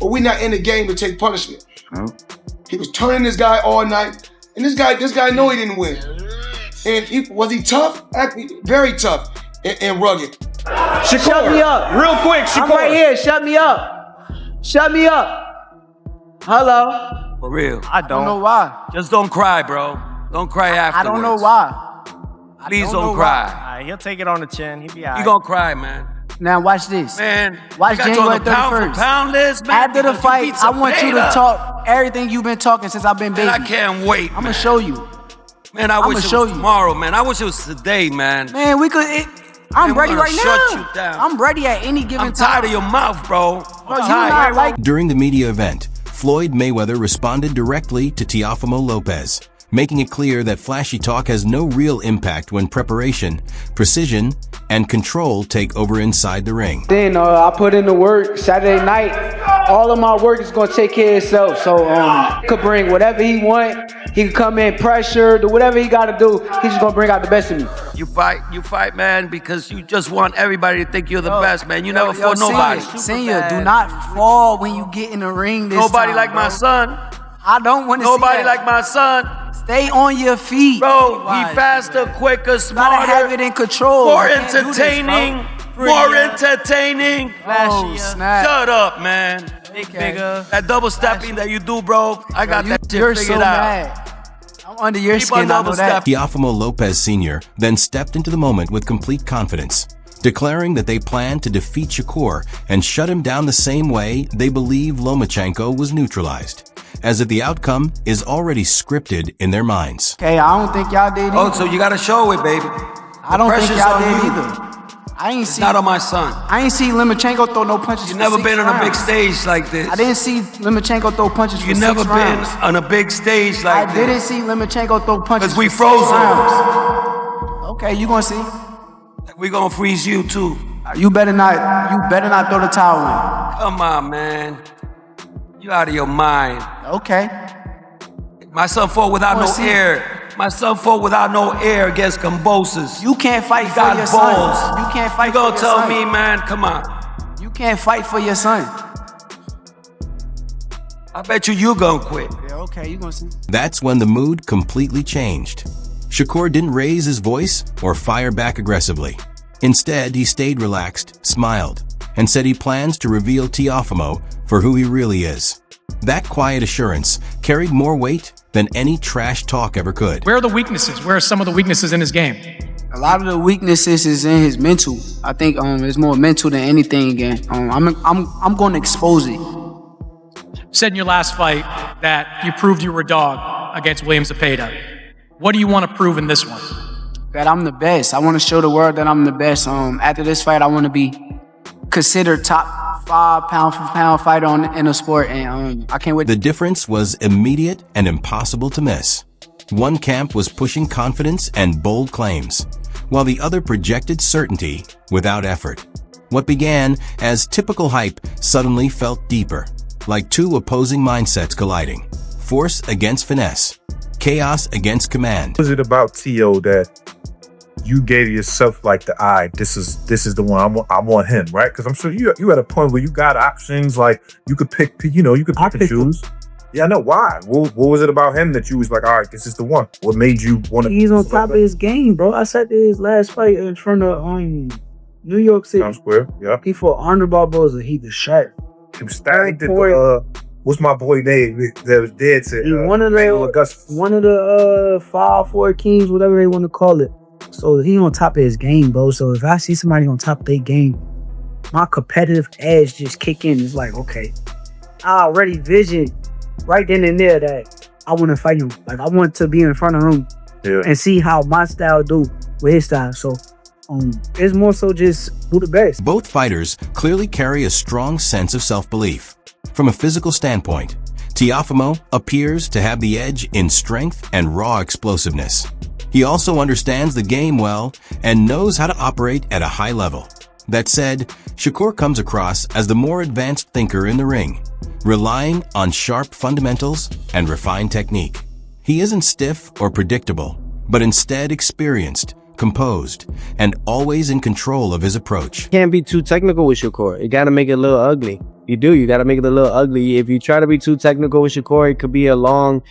but we not in the game to take punishment. Oh. He was turning this guy all night, and this guy know he didn't win. And was he tough? Actually, very tough and rugged. Shakur, shut me up. Real quick, Shakur. I'm right here. Shut me up. Shut me up. Hello. For real. I don't know why. Just don't cry, bro. Don't cry afterwards. I don't know why. Please don't cry. All right, he'll take it on the chin. He'll be all right. You gonna cry, man. Now watch this. Man, watch January 31st. Pound for pound list, man. After the fight, I want you to talk everything you've been talking since I've been baby. Man, I can't wait, I'm gonna show you. Man, I wish it was tomorrow, man. I wish it was today, man. Man, we could... I'm ready right now. Shut you down. I'm ready at any given time. I'm tired of your mouth, bro. I'm tired. During the media event, Floyd Mayweather responded directly to Teofimo Lopez, making it clear that flashy talk has no real impact when preparation, precision, and control take over inside the ring. Then I put in the work Saturday night. All of my work is gonna take care of itself. So he could bring whatever he want. He could come in pressure, do whatever he gotta do. He's just gonna bring out the best of me. You fight, man, because you just want everybody to think you're the best, man. You never fought nobody. Senior, do not fall when you get in the ring this Nobody time, like my son. I don't want to see Nobody like my son. Stay on your feet. Bro, he faster, quicker, smarter. Gotta have it in control. More entertaining. More entertaining. Oh, snap. Shut up, man. Bigger. That double stepping that you do, bro, I got that shit You're figured so out. mad. I'm under your skin, I know that. Teofimo Lopez Sr. then stepped into the moment with complete confidence, declaring that they planned to defeat Shakur and shut him down the same way they believe Lomachenko was neutralized, as if the outcome is already scripted in their minds. Okay, I don't think y'all did either. Oh, so you gotta show it, baby. I don't think y'all did either. I ain't see. Not on my son. I ain't see Lomachenko throw no punches. You never been on a big stage like this. I didn't see Lomachenko throw punches. You never been on a big stage like this. I didn't see Lomachenko throw punches. Because we frozen. Okay, you gonna see. We gonna freeze you too. You better not throw the towel in. Come on, man. You out of your mind. Okay. My son fought without no air. My son fought without no air against Cambosos. You can't fight for your son. You can't fight for your son. You gonna tell me, man? Come on. You can't fight for your son. I bet you gonna quit. Yeah, okay, you gonna see. That's when the mood completely changed. Shakur didn't raise his voice or fire back aggressively. Instead, he stayed relaxed, smiled, and said he plans to reveal Teofimo for who he really is. That quiet assurance carried more weight than any trash talk ever could. Where are the weaknesses? Where are some of the weaknesses in his game? A lot of the weaknesses is in his mental. I think it's more mental than anything again. I'm going to expose it. You said in your last fight that you proved you were a dog against William Zepeda. What do you want to prove in this one? That I'm the best. I want to show the world that I'm the best. After this fight, I want to be considered top 5 pound-for-pound fighter in the sport, and I can't wait. The difference was immediate and impossible to miss. One camp was pushing confidence and bold claims, while the other projected certainty without effort. What began as typical hype suddenly felt deeper, like two opposing mindsets colliding. Force against finesse, chaos against command. What was it about Teo that you gave yourself like the eye? This is the one I want him, right? Because I'm sure you at a point where you got options, like you could pick, you could pick and choose. Yeah, I know. Why? What was it about him that you was like, all right, this is the one? What made you want to? He's on top of his game, bro. I said his last fight in front of New York City. Times Square, yeah. He fought Arnold Barboza. He the sharp. He was stacked. What's my boy name that was dead to? One of the 5-4 Kings, whatever they want to call it. So he on top of his game, bro. So if I see somebody on top of their game, my competitive edge just kick in. It's like, okay, I already vision right then and there that I want to fight him. Like I want to be in front of him and see how my style do with his style. So it's more so just do the best. Both fighters clearly carry a strong sense of self-belief. From a physical standpoint, Teofimo appears to have the edge in strength and raw explosiveness. He also understands the game well and knows how to operate at a high level. That said, Shakur comes across as the more advanced thinker in the ring, relying on sharp fundamentals and refined technique. He isn't stiff or predictable, but instead experienced, composed, and always in control of his approach. Can't be too technical with Shakur. You gotta make it a little ugly. You do. You got to make it a little ugly. If you try to be too technical with Shakur, it could be too long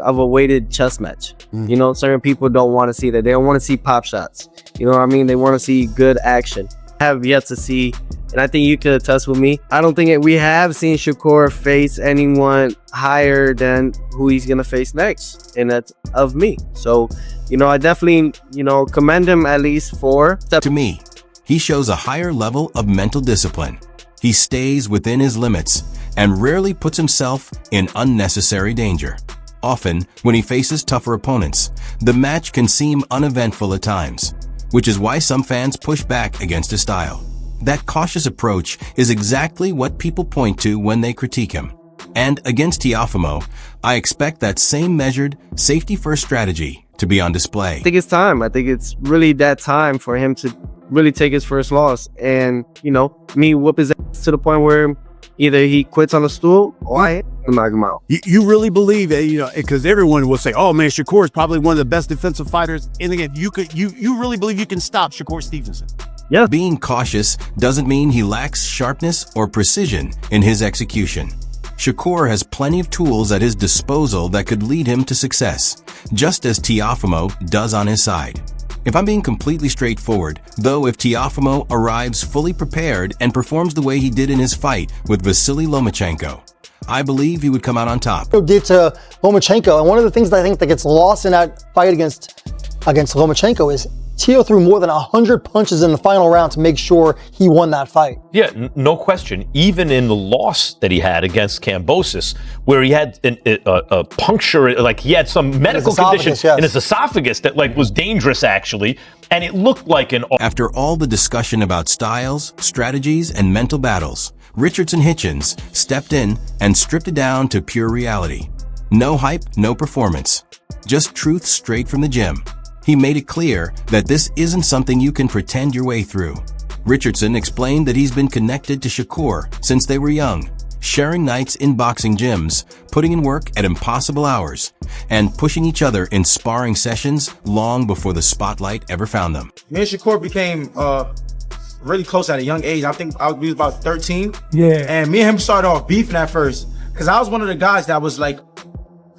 of a weighted chess match. You know, certain people don't want to see that. They don't want to see pop shots. You know what I mean? They want to see good action. I have yet to see, and I think you could attest with me, I don't think we have seen Shakur face anyone higher than who he's going to face next, and that's of me. So, you know, I definitely, you know, commend him at least for... To me, he shows a higher level of mental discipline. He stays within his limits and rarely puts himself in unnecessary danger. Often, when he faces tougher opponents, the match can seem uneventful at times, which is why some fans push back against his style. That cautious approach is exactly what people point to when they critique him. And against Teofimo, I expect that same measured, safety-first strategy to be on display. I think it's time. I think it's really that time for him to really take his first loss and, you know, me whoop his ass to the point where either he quits on the stool or I knock him out. You really believe that, you know, because everyone will say, oh man, Shakur is probably one of the best defensive fighters in the game. You really believe you can stop Shakur Stevenson? Yeah. Being cautious doesn't mean he lacks sharpness or precision in his execution. Shakur has plenty of tools at his disposal that could lead him to success, just as Teofimo does on his side. If I'm being completely straightforward, though, if Teofimo arrives fully prepared and performs the way he did in his fight with Vasily Lomachenko, I believe he would come out on top. Did to Lomachenko, and one of the things that I think that gets lost in that fight against Lomachenko is Teo threw more than 100 punches in the final round to make sure he won that fight. Yeah, no question. Even in the loss that he had against Kambosos, where he had a puncture, like he had some medical condition in his esophagus that like was dangerous actually, and it looked like an... After all the discussion about styles, strategies, and mental battles, Richardson Hitchens stepped in and stripped it down to pure reality. No hype, no performance. Just truth straight from the gym. He made it clear that this isn't something you can pretend your way through. Richardson explained that he's been connected to Shakur since they were young, sharing nights in boxing gyms, putting in work at impossible hours, and pushing each other in sparring sessions long before the spotlight ever found them. Me and Shakur became really close at a young age. I think we was about 13. Yeah. And me and him started off beefing at first, because I was one of the guys that was like,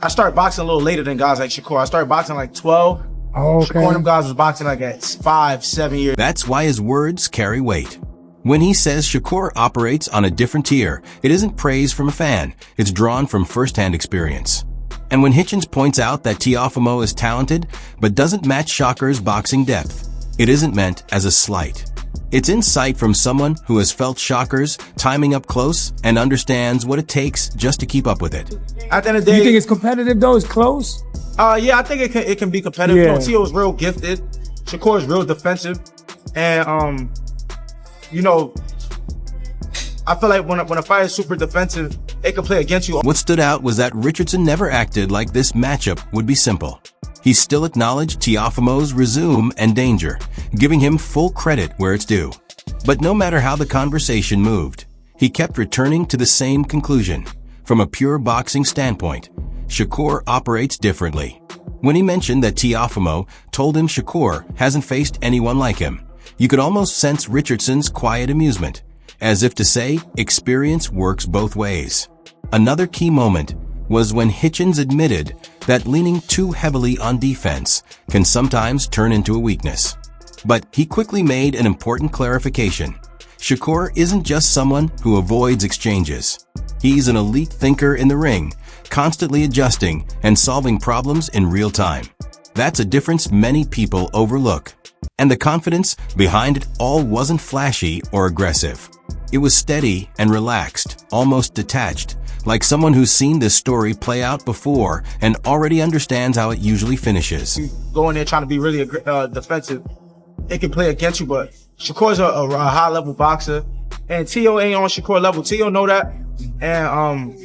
I started boxing a little later than guys like Shakur. I started boxing like 12. Oh, okay. Shakur and them guys was boxing like at 5, 7 years. That's why his words carry weight. When he says Shakur operates on a different tier, it isn't praise from a fan, it's drawn from first-hand experience. And when Hitchens points out that Teofimo is talented, but doesn't match Shakur's boxing depth, it isn't meant as a slight. It's insight from someone who has felt Shakur's timing up close and understands what it takes just to keep up with it. At the end of the day, You think it's competitive though? It's close? Yeah, I think it can be competitive. Yeah. You know, Teo is real gifted. Shakur is real defensive. And, you know, I feel like when a fighter is super defensive, it can play against you. What stood out was that Richardson never acted like this matchup would be simple. He still acknowledged Teofimo's resume and danger, giving him full credit where it's due. But no matter how the conversation moved, he kept returning to the same conclusion. From a pure boxing standpoint, Shakur operates differently. When he mentioned that Teofimo told him Shakur hasn't faced anyone like him, you could almost sense Richardson's quiet amusement, as if to say, experience works both ways. Another key moment was when Hitchens admitted that leaning too heavily on defense can sometimes turn into a weakness. But he quickly made an important clarification. Shakur isn't just someone who avoids exchanges. He's an elite thinker in the ring, constantly adjusting and solving problems in real time. That's a difference many people overlook. And the confidence behind it all wasn't flashy or aggressive. It was steady and relaxed, almost detached, like someone who's seen this story play out before and already understands how it usually finishes. Go in there trying to be really defensive, it can play against you, but Shakur's a high-level boxer, and Teo ain't on Shakur level. Teo know that, and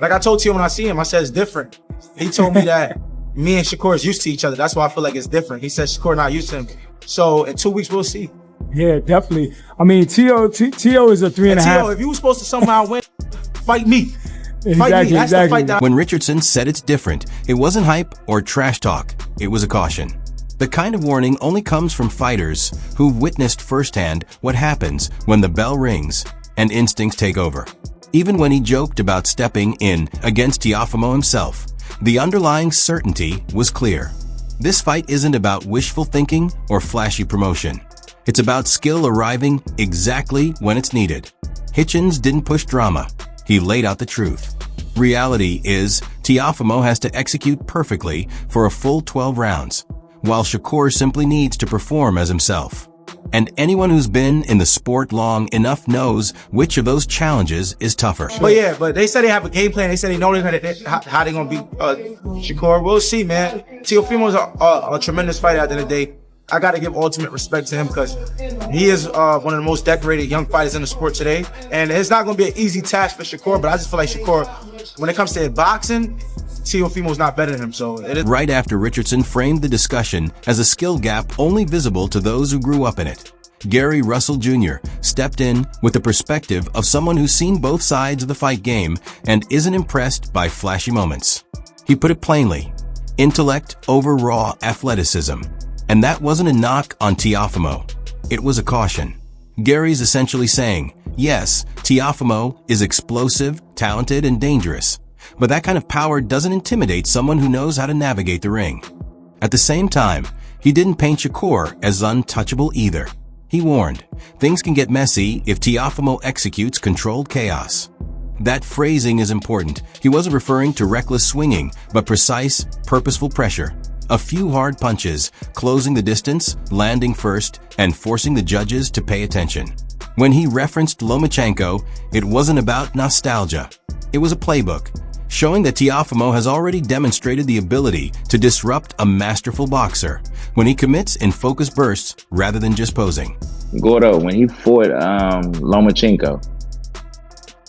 like I told Teo when I see him, I said it's different. He told me that me and Shakur is used to each other. That's why I feel like it's different. He said Shakur not used to him. So in 2 weeks, we'll see. Yeah, definitely. I mean, Teo is a 3.5. Teo, if you were supposed to somehow win, fight me. Fight me. That's the fight that... When Richardson said it's different, it wasn't hype or trash talk. It was a caution. The kind of warning only comes from fighters who've witnessed firsthand what happens when the bell rings and instincts take over. Even when he joked about stepping in against Teofimo himself, the underlying certainty was clear. This fight isn't about wishful thinking or flashy promotion. It's about skill arriving exactly when it's needed. Hitchens didn't push drama. He laid out the truth. Reality is, Teofimo has to execute perfectly for a full 12 rounds, while Shakur simply needs to perform as himself. And anyone who's been in the sport long enough knows which of those challenges is tougher. But they said they have a game plan. They said they know how they're going to beat Shakur. We'll see, man. Teofimo's a tremendous fighter at the end of the day. I got to give ultimate respect to him because he is one of the most decorated young fighters in the sport today. And it's not going to be an easy task for Shakur, but I just feel like Shakur, when it comes to boxing, Teofimo's not better than him. So it is. Right after Richardson framed the discussion as a skill gap only visible to those who grew up in it, Gary Russell Jr. stepped in with the perspective of someone who's seen both sides of the fight game and isn't impressed by flashy moments. He put it plainly, intellect over raw athleticism. And that wasn't a knock on Teofimo. It was a caution. Gary's essentially saying, yes, Teofimo is explosive, talented, and dangerous, but that kind of power doesn't intimidate someone who knows how to navigate the ring. At the same time, he didn't paint Shakur as untouchable either. He warned, things can get messy if Teofimo executes controlled chaos. That phrasing is important. He wasn't referring to reckless swinging, but precise, purposeful pressure. A few hard punches, closing the distance, landing first, and forcing the judges to pay attention. When he referenced Lomachenko, it wasn't about nostalgia. It was a playbook, showing that Teofimo has already demonstrated the ability to disrupt a masterful boxer when he commits in focused bursts rather than just posing. Gordo, when he fought Lomachenko,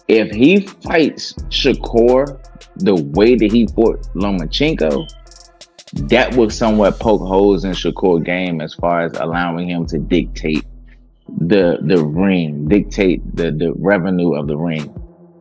if he fights Shakur the way that he fought Lomachenko, that would somewhat poke holes in Shakur's game as far as allowing him to dictate the ring, dictate the revenue of the ring.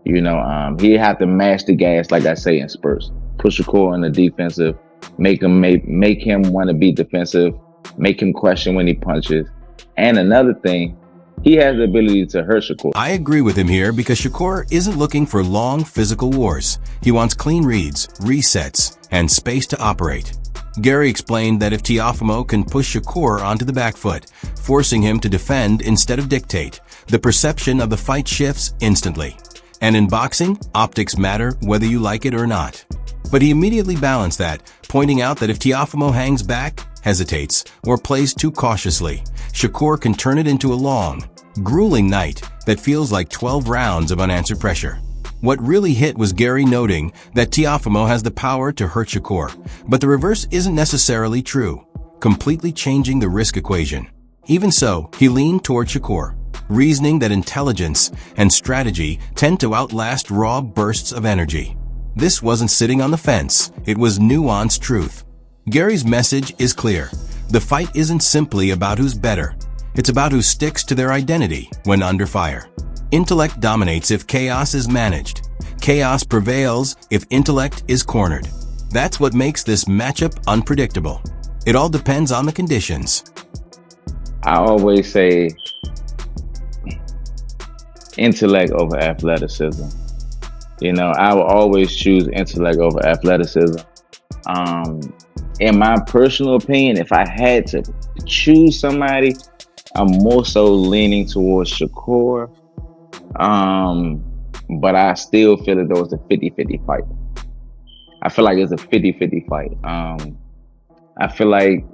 You know, he'd have to mash the gas, like I say, in spurts. Put Shakur in the defensive, make him want to be defensive, make him question when he punches. And another thing, he has the ability to hurt Shakur. I agree with him here because Shakur isn't looking for long physical wars. He wants clean reads, resets, and space to operate. Gary explained that if Teofimo can push Shakur onto the back foot, forcing him to defend instead of dictate, the perception of the fight shifts instantly. And in boxing, optics matter whether you like it or not. But he immediately balanced that, pointing out that if Teofimo hangs back, hesitates, or plays too cautiously, Shakur can turn it into a long, grueling night that feels like 12 rounds of unanswered pressure. What really hit was Gary noting that Teofimo has the power to hurt Shakur, but the reverse isn't necessarily true, completely changing the risk equation. Even so, he leaned toward Shakur, reasoning that intelligence and strategy tend to outlast raw bursts of energy. This wasn't sitting on the fence, it was nuanced truth. Gary's message is clear. The fight isn't simply about who's better. It's about who sticks to their identity when under fire. Intellect dominates if chaos is managed. Chaos prevails if intellect is cornered. That's what makes this matchup unpredictable. It all depends on the conditions. I always say intellect over athleticism. You know, I will always choose intellect over athleticism. In my personal opinion, if I had to choose somebody, I'm more so leaning towards Shakur. But I still feel that there was a 50-50 fight. I feel like it's a 50-50 fight. I feel like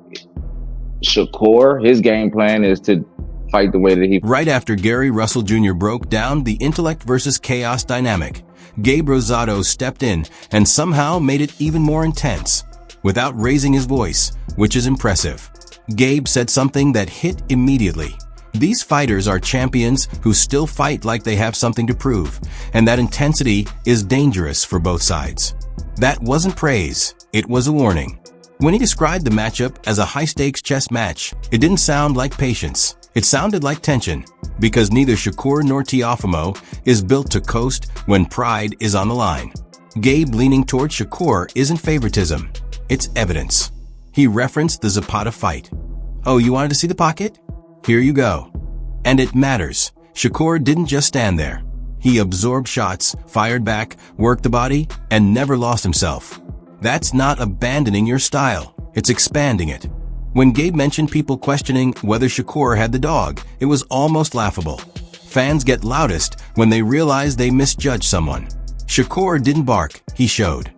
Shakur, his game plan is to fight the way that he... Right after Gary Russell Jr. broke down the intellect versus chaos dynamic, Gabe Rosado stepped in and somehow made it even more intense, without raising his voice, which is impressive. Gabe said something that hit immediately. These fighters are champions who still fight like they have something to prove, and that intensity is dangerous for both sides. That wasn't praise, it was a warning. When he described the matchup as a high-stakes chess match, it didn't sound like patience. It sounded like tension, because neither Shakur nor Teofimo is built to coast when pride is on the line. Gabe leaning toward Shakur isn't favoritism, it's evidence. He referenced the Zapata fight. Oh, you wanted to see the pocket? Here you go. And it matters. Shakur didn't just stand there. He absorbed shots, fired back, worked the body, and never lost himself. That's not abandoning your style, it's expanding it. When Gabe mentioned people questioning whether Shakur had the dog, it was almost laughable. Fans get loudest when they realize they misjudged someone. Shakur didn't bark, he showed.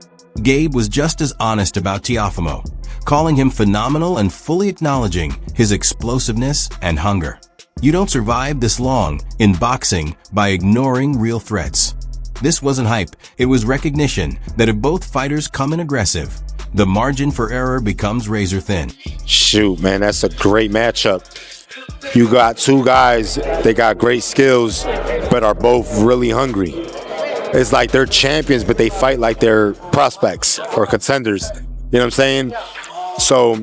Gabe was just as honest about Teofimo, calling him phenomenal and fully acknowledging his explosiveness and hunger. You don't survive this long in boxing by ignoring real threats. This wasn't hype, it was recognition that if both fighters come in aggressive, the margin for error becomes razor thin. Shoot, man, that's a great matchup. You got two guys, they got great skills, but are both really hungry. It's like they're champions, but they fight like they're prospects or contenders. You know what I'm saying? So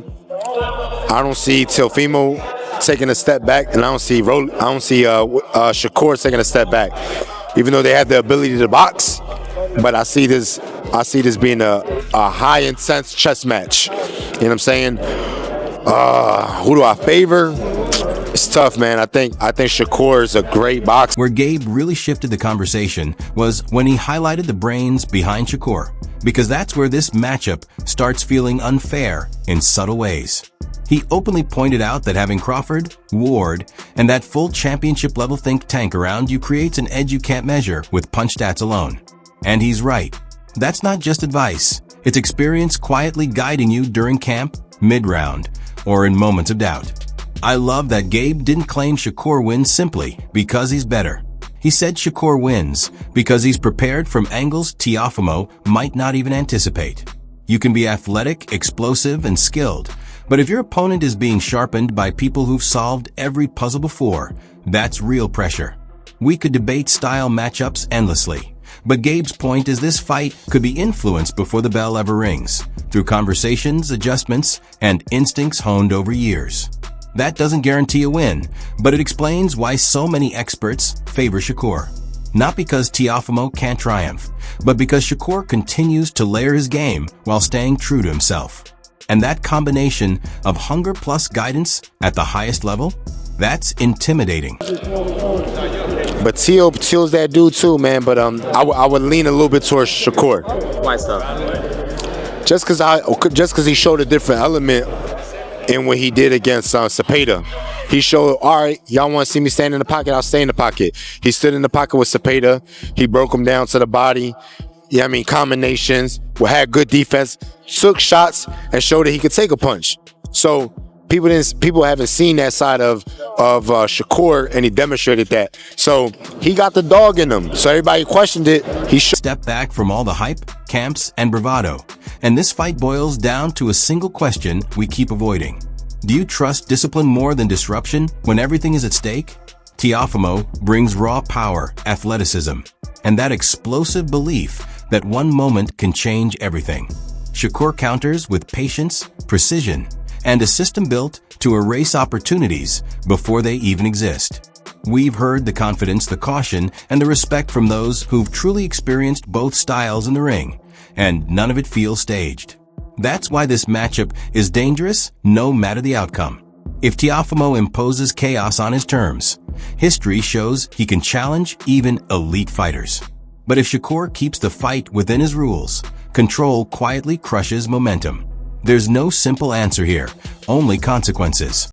I don't see Teofimo taking a step back, and I don't see Shakur taking a step back. Even though they have the ability to box, but I see this being a high intense chess match. You know what I'm saying? Who do I favor? It's tough, man. I think Shakur is a great boxer. Where Gabe really shifted the conversation was when he highlighted the brains behind Shakur, because that's where this matchup starts feeling unfair in subtle ways. He openly pointed out that having Crawford, Ward, and that full championship-level think tank around you creates an edge you can't measure with punch stats alone. And he's right. That's not just advice. It's experience quietly guiding you during camp, mid-round, or in moments of doubt. I love that Gabe didn't claim Shakur wins simply because he's better. He said Shakur wins because he's prepared from angles Teofimo might not even anticipate. You can be athletic, explosive, and skilled, but if your opponent is being sharpened by people who've solved every puzzle before, that's real pressure. We could debate style matchups endlessly, but Gabe's point is this fight could be influenced before the bell ever rings, through conversations, adjustments, and instincts honed over years. That doesn't guarantee a win, but it explains why so many experts favor Shakur. Not because Teofimo can't triumph, but because Shakur continues to layer his game while staying true to himself. And that combination of hunger plus guidance at the highest level, that's intimidating. But Teo's that dude too, man. But I would lean a little bit towards Shakur. Why so? Just because he showed a different element in what he did against Cepeda. He showed, all right, y'all want to see me stand in the pocket? I'll stay in the pocket. He stood in the pocket with Cepeda. He broke him down to the body. Yeah, I mean, combinations. Had good defense. Took shots and showed that he could take a punch. So people haven't seen that side of Shakur, and he demonstrated that. So he got the dog in him. So everybody questioned it. He stepped back from all the hype, camps, and bravado. And this fight boils down to a single question we keep avoiding. Do you trust discipline more than disruption when everything is at stake? Teofimo brings raw power, athleticism, and that explosive belief that one moment can change everything. Shakur counters with patience, precision, and a system built to erase opportunities before they even exist. We've heard the confidence, the caution, and the respect from those who've truly experienced both styles in the ring, and none of it feels staged. That's why this matchup is dangerous no matter the outcome. If Teofimo imposes chaos on his terms, history shows he can challenge even elite fighters. But if Shakur keeps the fight within his rules, control quietly crushes momentum. There's no simple answer here, only consequences.